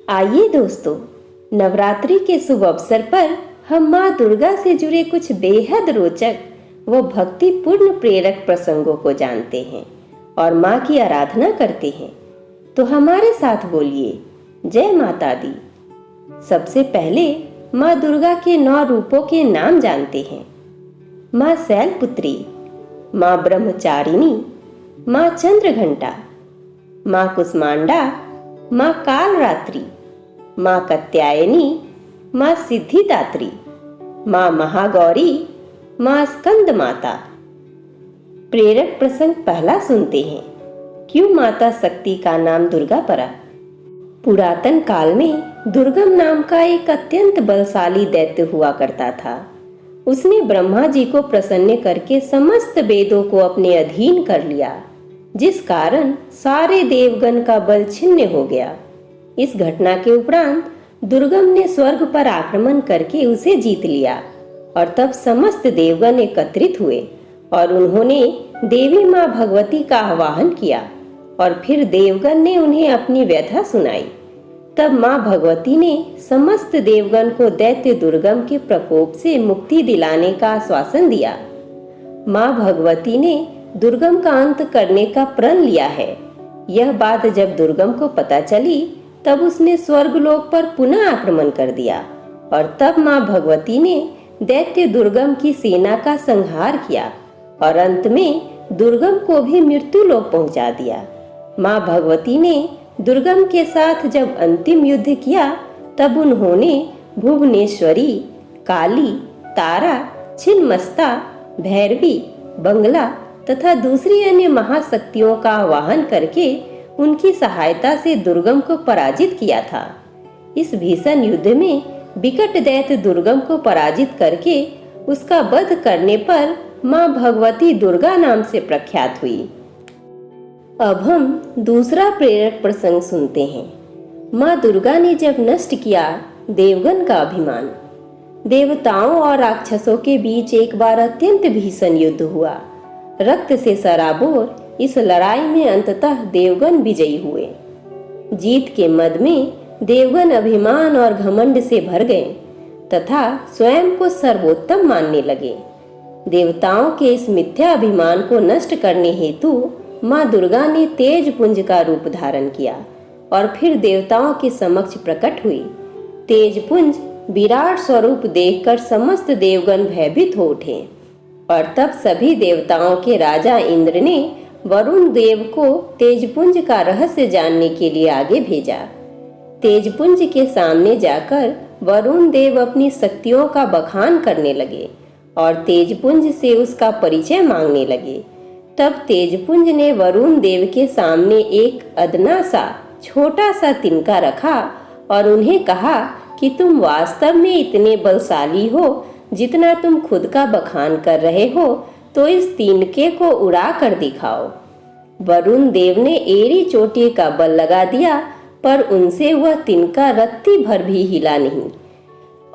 आइए दोस्तों, नवरात्रि के शुभ अवसर पर हम माँ दुर्गा से जुड़े कुछ बेहद रोचक व भक्तिपूर्ण प्रेरक प्रसंगों को जानते हैं और माँ की आराधना करते हैं। तो हमारे साथ बोलिए, जय माता दी। सबसे पहले माँ दुर्गा के 9 रूपों के नाम जानते हैं। माँ शैलपुत्री, माँ ब्रह्मचारिणी, माँ चंद्रघंटा, माँ कुष्मांडा, माँ कालरात्रि, माँ कात्यायनी, माँ सिद्धिदात्री, माँ महागौरी, माँ स्कंद माता। प्रेरक प्रसंग पहला सुनते हैं। क्यों माता शक्ति का नाम दुर्गा पड़ा? पुरातन काल में दुर्गम नाम का एक अत्यंत बलशाली दैत्य हुआ करता था। उसने ब्रह्मा जी को प्रसन्न करके समस्त वेदों को अपने अधीन कर लिया, जिस कारण सारे देवगण का बल छिन्न हो गया। इस घटना के उपरांत दुर्गम ने स्वर्ग पर आक्रमण करके उसे जीत लिया और तब समस्त देवगण एकत्रित हुए और उन्होंने देवी माँ भगवती का आवाहन किया और फिर देवगण ने उन्हें अपनी व्यथा सुनाई। तब माँ भगवती ने समस्त देवगण को दैत्य दुर्गम के प्रकोप से मुक्ति दिलाने का आश्वासन दिया। माँ भगवती ने दुर्गम का अंत करने का प्रण लिया है। यह बात जब दुर्गम को पता चली तब उसने स्वर्गलोक पर पुनः आक्रमण कर दिया और तब माँ भगवती ने दैत्य दुर्गम की सेना का संहार किया और अंत में दुर्गम को भी मृत्यु लोक पहुंचा दिया। माँ भगवती ने दुर्गम के साथ जब अंतिम युद्ध किया तब उन्होंने भुवनेश्वरी, काली, तारा, छिन्नमस्ता, भैरवी, बंगला तथा दूसरी अन्य महाशक्तियों का आवाहन करके उनकी सहायता से दुर्गम को पराजित किया था। इस भीषण युद्ध में विकट दैत्य दुर्गम को पराजित करके उसका वध करने पर माँ भगवती दुर्गा नाम से प्रख्यात हुई। अब हम दूसरा प्रेरक प्रसंग सुनते हैं। माँ दुर्गा ने जब नष्ट किया देवगण का अभिमान। देवताओं और राक्षसों के बीच एक बार अत्यंत भीषण युद्ध हुआ। रक्त से सराबोर इस लड़ाई में अंततः देवगण विजयी हुए। जीत के मद में देवगण अभिमान और घमंड से भर गए तथा स्वयं को सर्वोत्तम मानने लगे। देवताओं के इस मिथ्या अभिमान को नष्ट करने हेतु माँ दुर्गा ने तेज पुंज का रूप धारण किया और फिर देवताओं के समक्ष प्रकट हुई। तेज पुंज विराट स्वरूप देखकर समस्त देवगण भयभीत हो उठे और तब सभी देवताओं के राजा इंद्र ने वरुण देव को तेजपुंज का रहस्य जानने के लिए आगे भेजा। तेजपुंज के सामने जाकर वरुण देव अपनी शक्तियों का बखान करने लगे और तेजपुंज से उसका परिचय मांगने लगे। तब तेजपुंज ने वरुण देव के सामने एक अदना सा छोटा सा तिनका रखा और उन्हें कहा कि तुम वास्तव में इतने बलशाली हो जितना तुम खुद का बखान कर रहे हो, तो इस तिनके को उड़ा कर दिखाओ। वरुण देव ने एड़ी चोटी का बल लगा दिया, पर उनसे वह तिनका रत्ती भर भी हिला नहीं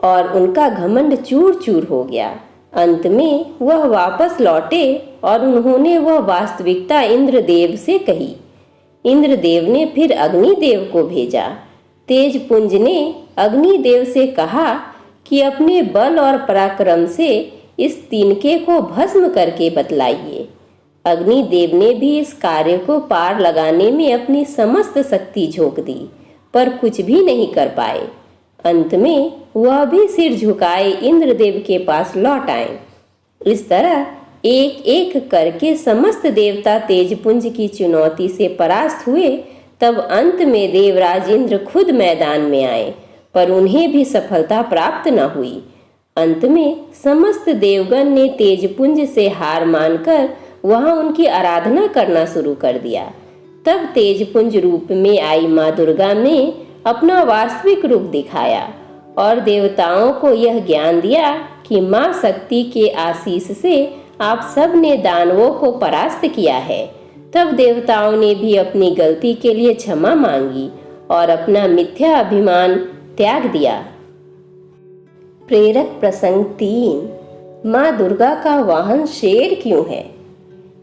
और उनका घमंड चूर चूर हो गया। अंत में वह वापस लौटे और उन्होंने वह वास्तविकता इंद्रदेव से कही। इंद्रदेव ने फिर अग्निदेव को भेजा। तेजपुंज ने अग्निदेव से कहा कि अपने बल और पराक्रम से इस तिनके को भस्म करके बतलाइए। अग्निदेव ने भी इस कार्य को पार लगाने में अपनी समस्त शक्ति झोंक दी, पर कुछ भी नहीं कर पाए। अंत में वह भी सिर झुकाए इंद्रदेव के पास लौट आए। इस तरह एक एक करके समस्त देवता तेजपुंज की चुनौती से परास्त हुए। तब अंत में देवराज इंद्र खुद मैदान में आए, पर उन्हें भी सफलता प्राप्त न हुई। अंत में समस्त देवगण ने तेजपुंज से हार मानकर वहां उनकी आराधना करना शुरू कर दिया। तब तेजपुंज रूप में आई माँ दुर्गा ने अपना वास्तविक रूप दिखाया और देवताओं को यह ज्ञान दिया कि माँ शक्ति के आशीष से आप सब ने दानवों को परास्त किया है। तब देवताओं ने भी अपनी गलती के लिए क्षमा मांगी और अपना मिथ्या अभिमान त्याग दिया। प्रेरक प्रसंग 3। माँ दुर्गा का वाहन शेर क्यों है?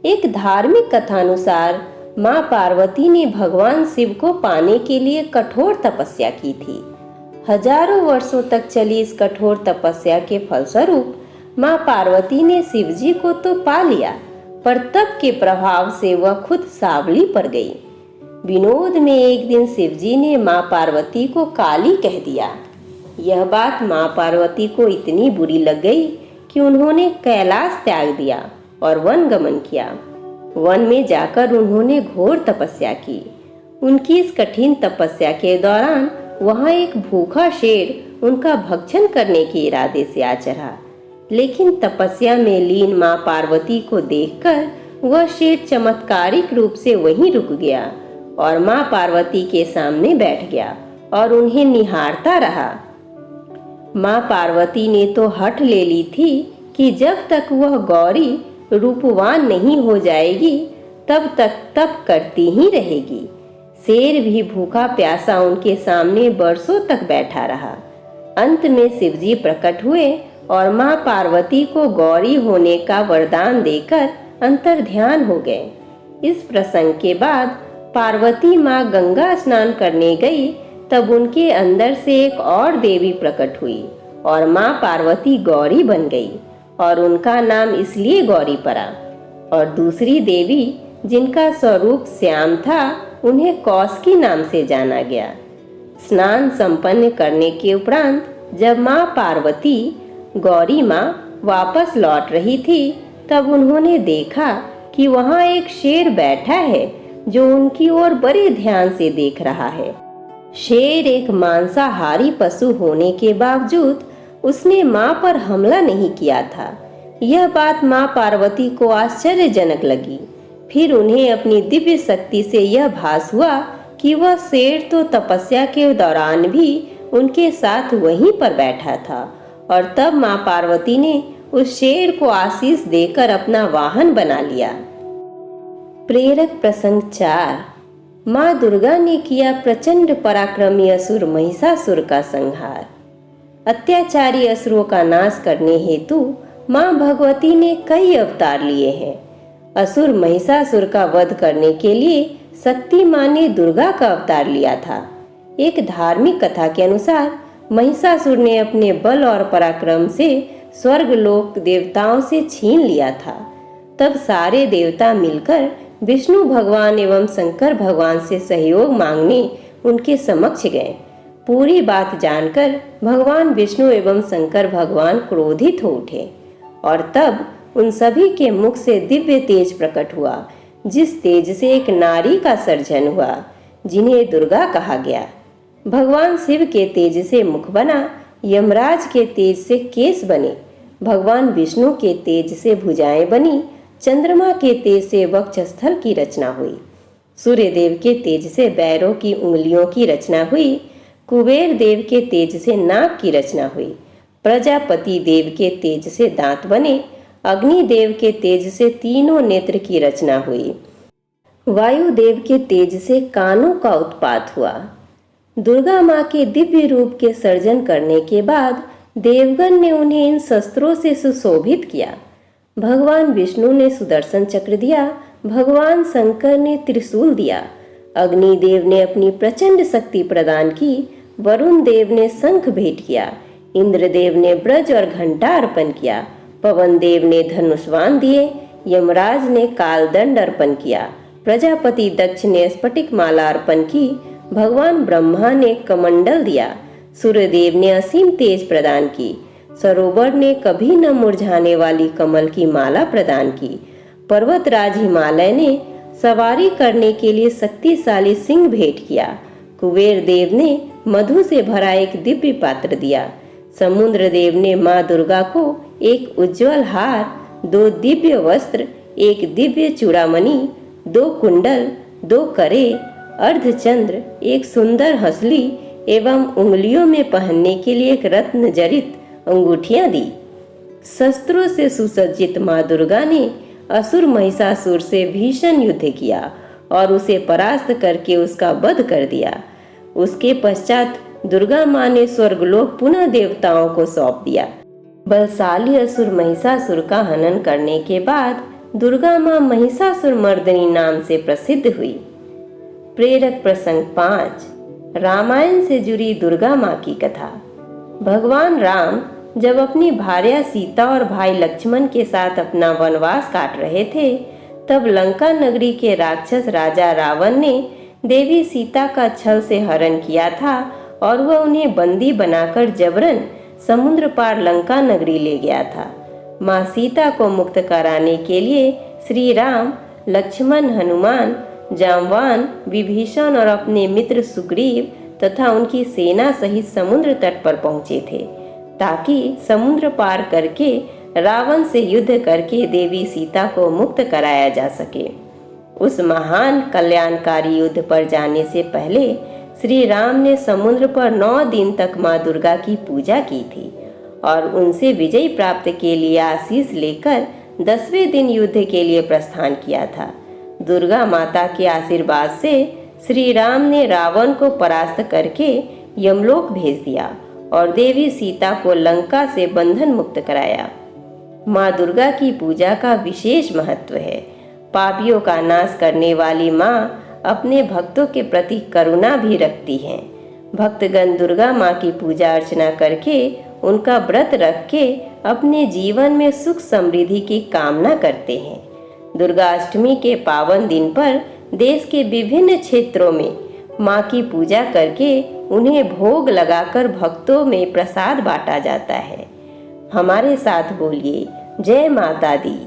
एक धार्मिक कथानुसार माँ पार्वती ने भगवान शिव को पाने के लिए कठोर तपस्या की थी। हजारों वर्षों तक चली इस कठोर तपस्या के फलस्वरूप माँ पार्वती ने शिव जी को तो पा लिया, पर तप के प्रभाव से वह खुद सांवली पड़ गई। विनोद में एक दिन शिव जी ने माँ पार्वती को काली कह दिया। यह बात माँ पार्वती को इतनी बुरी लग गई कि उन्होंने कैलाश त्याग दिया और वन गमन किया। वन में जाकर उन्होंने घोर तपस्या की। उनकी इस कठिन तपस्या के दौरान वहां एक भूखा शेर उनका भक्षण करने के इरादे से आ चढ़ा, लेकिन तपस्या में लीन माँ पार्वती को देखकर वह शेर चमत्कारिक रूप से वहीं रुक गया और माँ पार्वती के सामने बैठ गया और उन्हें निहारता रहा। माँ पार्वती ने तो हठ ले ली थी कि जब तक वह गौरी रूपवान नहीं हो जाएगी तब तक तप करती ही रहेगी। शेर भी भूखा प्यासा उनके सामने बरसों तक बैठा रहा। अंत में शिवजी प्रकट हुए और माँ पार्वती को गौरी होने का वरदान देकर अंतर्ध्यान हो गए। इस प्रसंग के बाद पार्वती माँ गंगा स्नान करने गई, तब उनके अंदर से एक और देवी प्रकट हुई और माँ पार्वती गौरी बन गई और उनका नाम इसलिए गौरी पड़ा। और दूसरी देवी जिनका स्वरूप श्याम था, उन्हें कौशिकी नाम से जाना गया। स्नान संपन्न करने के उपरांत जब माँ पार्वती गौरी माँ वापस लौट रही थी, तब उन्होंने देखा कि वहाँ एक शेर बैठा है जो उनकी ओर बड़े ध्यान से देख रहा है। शेर एक मांसाहारी पशु होने के बावजूद उसने माँ पर हमला नहीं किया था। यह बात माँ पार्वती को आश्चर्यजनक लगी। फिर उन्हें अपनी दिव्य शक्ति से यह भास हुआ कि वह शेर तो तपस्या के दौरान भी उनके साथ वहीं पर बैठा था, और तब माँ पार्वती ने उस शेर को आशीष देकर अपना वाहन बना लिया। प्रेरक प्रसंग 4। माँ दुर्गा ने किया प्रचंड पराक्रमी असुर महिषासुर का संहार। अत्याचारी असुरों का नाश करने हेतु माँ भगवती ने कई अवतार लिए हैं। असुर महिषासुर का वध करने के लिए शक्ति माँ ने दुर्गा का अवतार लिया था। एक धार्मिक कथा के अनुसार महिषासुर ने अपने बल और पराक्रम से स्वर्ग लोक देवताओं से छीन लिया था। तब सारे देवता मिलकर विष्णु भगवान एवं शंकर भगवान से सहयोग मांगने उनके समक्ष गए। पूरी बात जानकर भगवान विष्णु एवं शंकर भगवान क्रोधित हो उठे और तब उन सभी के मुख से दिव्य तेज प्रकट हुआ, जिस तेज से एक नारी का सर्जन हुआ जिन्हें दुर्गा कहा गया। भगवान शिव के तेज से मुख बना, यमराज के तेज से केस बने, भगवान विष्णु के तेज से भुजाएं बनी, चंद्रमा के तेज से वक्षस्थल की रचना हुई, सूर्य देव के तेज से पैरों की उंगलियों की रचना हुई, कुबेर देव के तेज से नाक की रचना हुई, प्रजापति देव के तेज से दांत बने, अग्नि देव के तेज से तीनों नेत्र की रचना हुई, वायु देव के तेज से कानों का उत्पात हुआ। दुर्गा माँ के दिव्य रूप के सर्जन करने के बाद देवगण ने उन्हें इन शस्त्रों से सुशोभित किया। भगवान विष्णु ने सुदर्शन चक्र दिया, भगवान शंकर ने त्रिशूल दिया, अग्निदेव ने अपनी प्रचंड शक्ति प्रदान की, वरुण देव ने शंख भेंट किया, इंद्रदेव ने ब्रज और घंटा अर्पण किया, पवन देव ने धनुष्वान दिए, यमराज ने कालदंड अर्पण किया, प्रजापति दक्ष ने स्फटिक माला अर्पण की, भगवान ब्रह्मा ने कमंडल दिया, सूर्यदेव ने असीम तेज प्रदान की, सरोवर ने कभी न मुरझाने वाली कमल की माला प्रदान की, पर्वतराज हिमालय ने सवारी करने के लिए शक्तिशाली सिंह भेंट किया, कुबेर देव ने मधु से भरा एक दिव्य पात्र दिया, समुद्र देव ने माँ दुर्गा को एक उज्जवल हार, 2 दिव्य वस्त्र, एक दिव्य चूड़ामणि, 2 कुंडल, 2 करे, अर्धचंद्र, एक सुंदर हंसली एवं उंगलियों में पहनने के लिए एक रत्न जड़ित अंगूठियां दी। शस्त्रों से सुसज्जित माँ दुर्गा ने असुर महिषासुर से भीषण युद्ध किया और उसे परास्त करके उसका वध कर दिया। उसके पश्चात दुर्गा माँ ने स्वर्गलोक पुनः देवताओं को सौंप दिया। बलशाली असुर महिषासुर का हनन करने के बाद दुर्गा माँ महिषासुर मर्दिनी नाम से प्रसिद्ध हुई। प्रेरक प्रसंग 5, रामायण से जुड़ी दुर्गा माँ की कथा। भगवान राम जब अपनी भार्या सीता और भाई लक्ष्मण के साथ अपना वनवास काट रहे थे, तब लंका नगरी के राक्षस राजा रावण ने देवी सीता का छल से हरण किया था और वह उन्हें बंदी बनाकर जबरन समुद्र पार लंका नगरी ले गया था। माँ सीता को मुक्त कराने के लिए श्री राम, लक्ष्मण, हनुमान, जामवान, विभीषण और अपने मित्र सुग्रीव तथा उनकी सेना सहित समुद्र तट पर पहुंचे थे, ताकि समुद्र पार करके रावण से युद्ध करके देवी सीता को मुक्त कराया जा सके। उस महान कल्याणकारी युद्ध पर जाने से पहले श्री राम ने समुद्र पर 9 दिन तक माँ दुर्गा की पूजा की थी और उनसे विजय प्राप्त के लिए आशीष लेकर 10वें दिन युद्ध के लिए प्रस्थान किया था। दुर्गा माता के आशीर्वाद से श्री राम ने रावण को परास्त करके यमलोक भेज दिया और देवी सीता को लंका से बंधन मुक्त कराया। माँ दुर्गा की पूजा का विशेष महत्व है। पापियों का नाश करने वाली माँ अपने भक्तों के प्रति करुणा भी रखती हैं। भक्तगण दुर्गा माँ की पूजा अर्चना करके उनका व्रत रख के अपने जीवन में सुख समृद्धि की कामना करते हैं। दुर्गा अष्टमी के पावन दिन पर देश के विभिन्न क्षेत्रों में माँ की पूजा करके उन्हें भोग लगाकर भक्तों में प्रसाद बांटा जाता है। हमारे साथ बोलिए, जय माता दी।